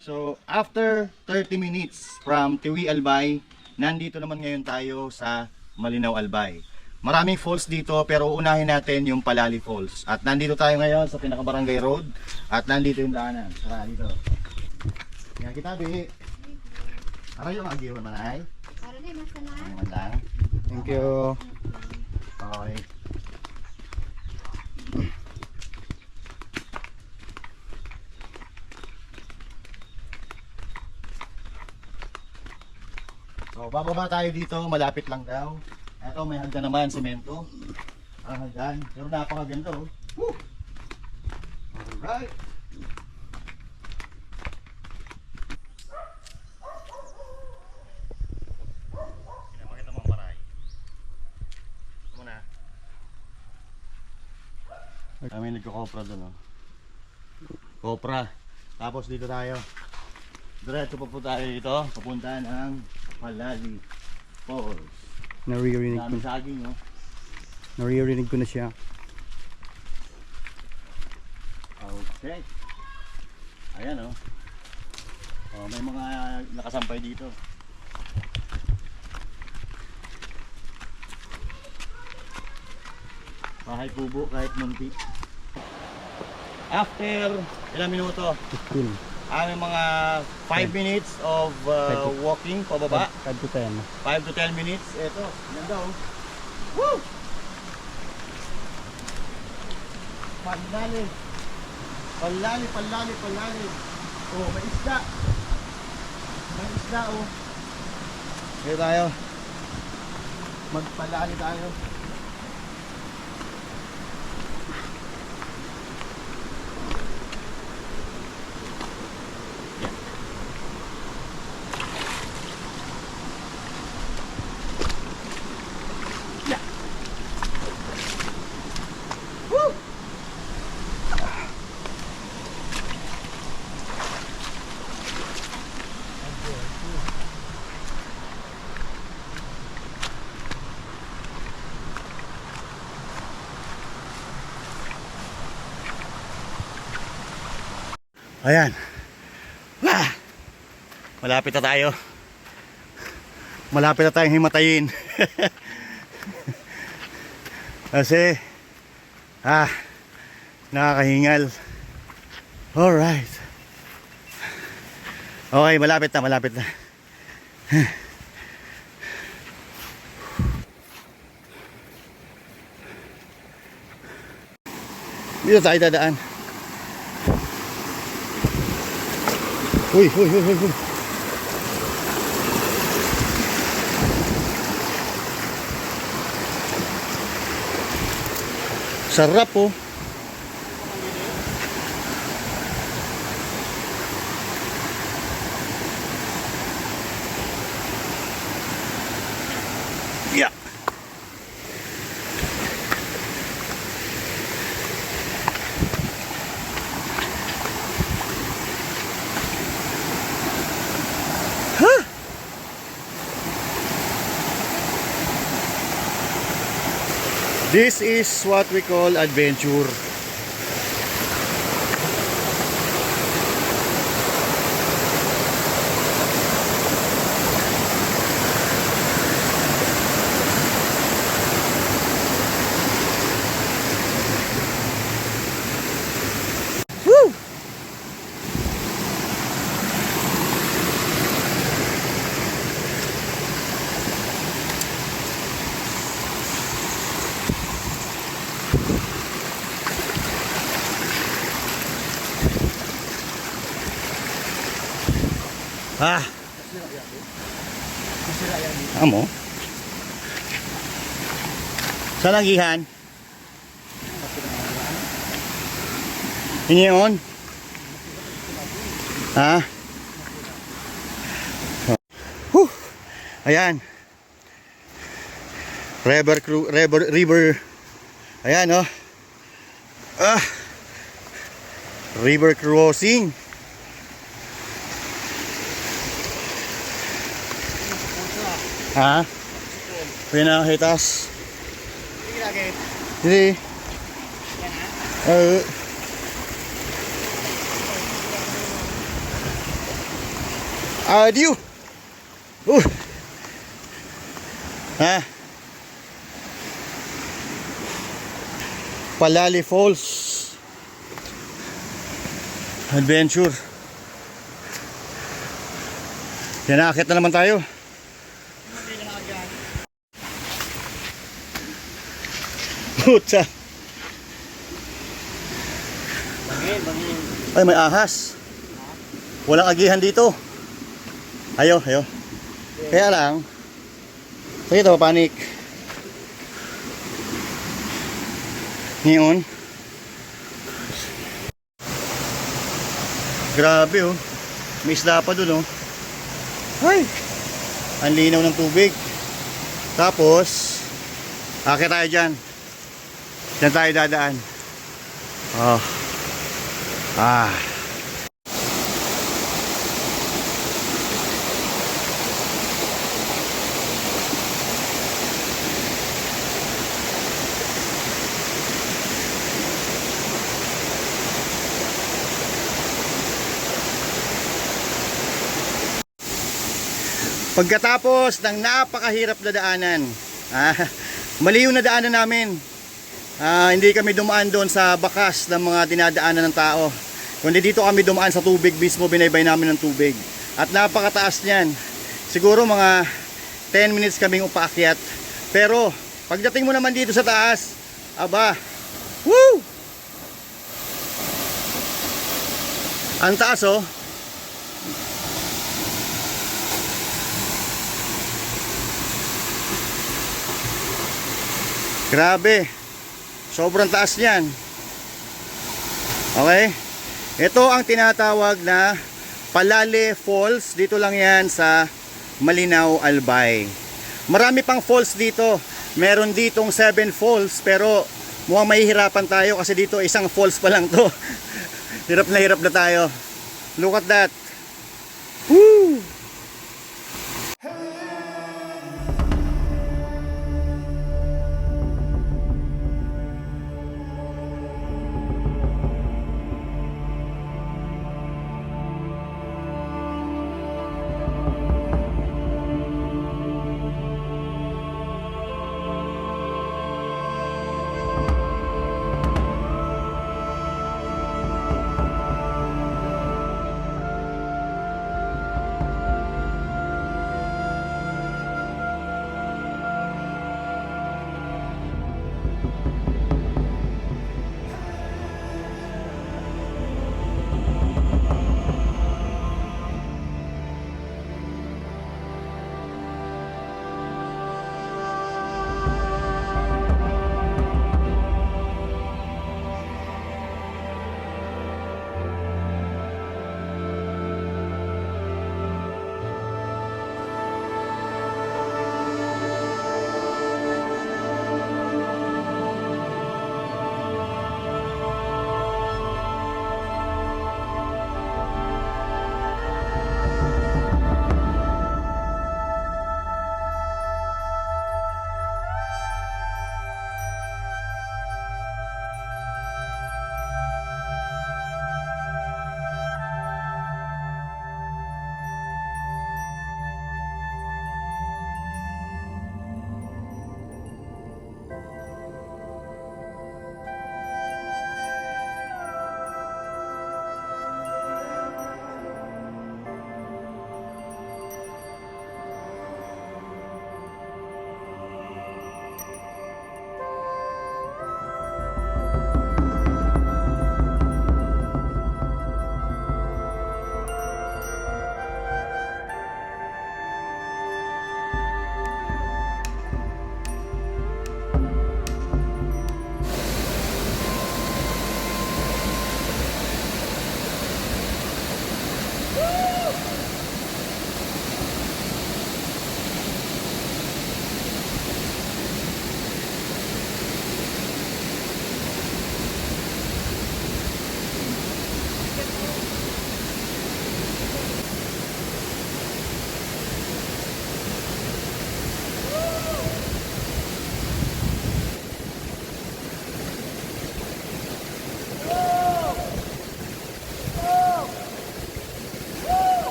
So, after 30 minutes from Tiwi Albay, nandito naman ngayon tayo sa Malinaw Albay. Maraming falls dito pero unahin natin yung Palali Falls. At nandito tayo ngayon sa pinaka-barangay road at nandito yung daanan. Tara dito. Yan kita, Bi. Aray yung agiwan manay. Aray, mas na. Ayan lang. Thank you. Okay. So, bababa tayo dito, malapit lang daw. Ito, may hagdan naman, semento. Ang hagdan, pero napakaganda oh. Woo! Alright. Makita mo ang maray. Muna. Kami nagko-copra doon oh. Copra. Tapos dito tayo. Diretso pa po tayo dito, papunta ng Palali Falls. Naririnig ko, Dami saging, no? naririnig ko na siya. Okay. Ayan, oh. Oh, may mga nakasampay dito. Bahay kubo kahit munti. After ilang minuto? 15. May mga 5 minutes of walking pababa. 5 to 10. 5 to 10 minutes. Ito, yan daw. Woo! Palali. Palali, palali, palali. Oh, may isda. May isda, oh. Kaya tayo. Magpalali tayo. Ayan. Ah! Malapit na tayo. Malapit na tayong himatayin. Kasi nakakahingal. Alright. Okay, malapit na, malapit na. Dito tayo dadaan. Uy, uy, uy, uy, uy. Sarap oh. Yeah. This is what we call adventure. Woo! Amo? Saan ang gihan? Ini on? Ayan. River. Ayan oh. River crossing. Pinahitas. Sige, lagi. Jadi. Yan ha. Adieu! Ha? Palali Falls Adventure. Yan, nakakit na naman tayo. Puta. Ay, may ahas. Walang agihan dito. Ayo. Kaya lang, sige ito, panik. Ngayon. Grabe oh. May isda pa dun oh. Ay! Ang linaw ng tubig. Tapos, akit tayo dyan. Diyan tayo dadaan. Oh. Ah. Pagkatapos ng napakahirap na daanan, mali yung nadaanan namin. Hindi kami dumaan doon sa bakas ng mga dinadaanan ng tao, kundi dito kami dumaan sa tubig mismo, binaybay namin ng tubig. At napakataas niyan. Siguro mga 10 minutes kaming upaakyat. Pero pagdating mo naman dito sa taas, aba, woo! Ang taas oh. Grabe. Sobrang taas niyan. Okay? Ito ang tinatawag na Palali Falls. Dito lang yan sa Malinaw, Albay. Marami pang falls dito. Meron ditong 7 falls, pero mukhang mahihirapan tayo kasi dito isang falls pa lang to. Hirap na tayo. Look at that. Woo!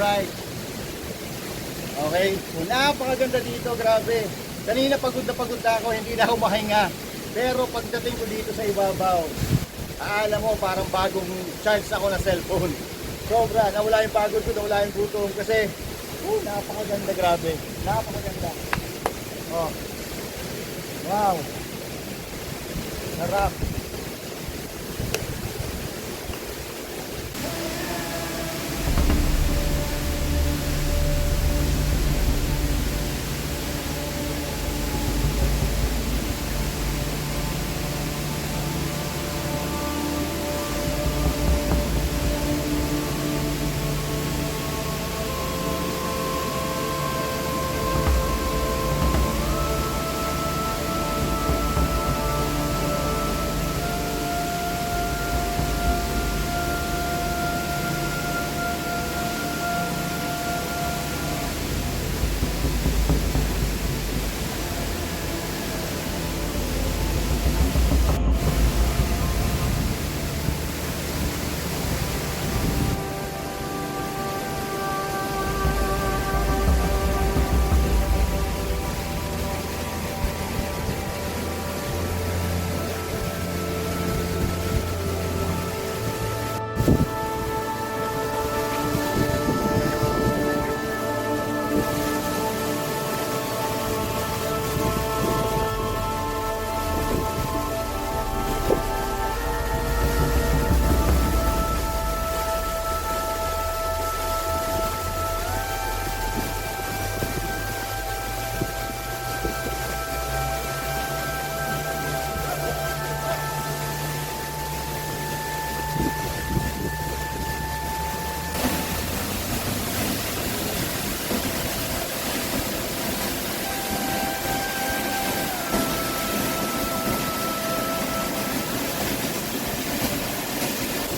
Alright. Okay, so napakaganda dito, grabe. Kanina pagod na ako, hindi na ako mahinga. Pero pagdating ko dito sa ibabaw, alam mo, parang bagong charge ako na cellphone. Sobra, nawala yung pagod ko, nawala yung gutom kasi napakaganda, grabe. Napakaganda. Oh. Wow. Sarap.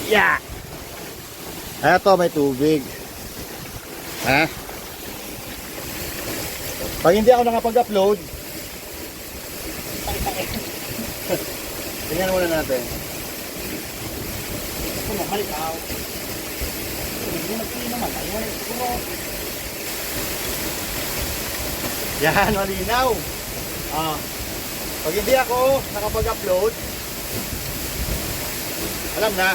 Yeah. Eto, may tubig. Ha? Pag hindi ako nakapag-upload, tingnan muna natin. Ito, malikaw. Hindi nagpili naman. Ayaw na siguro. Yan, malinaw. Pag hindi ako nakapag-upload, alam na.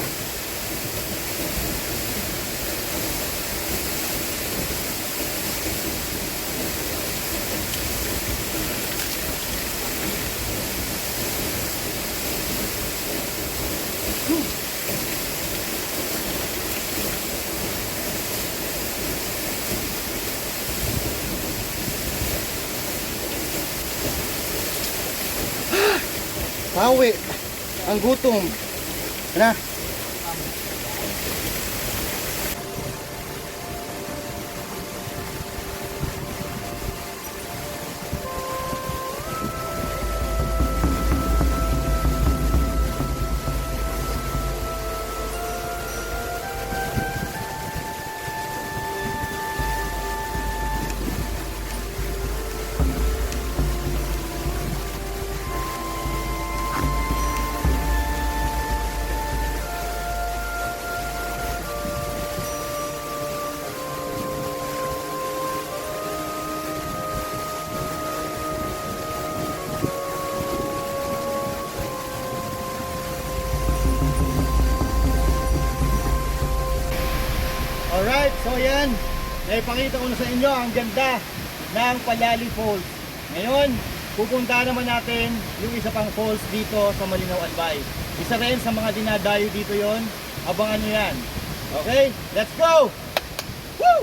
Pawi ang gutom. Na. Alright, so yan, naipakita ko na sa inyo ang ganda ng Palali Falls. Ngayon, pupunta naman natin yung isa pang falls dito sa Malinaw Albay. Isa rin sa mga dinadayo dito yon. Abangan nyo yan. Okay, let's go! Woo!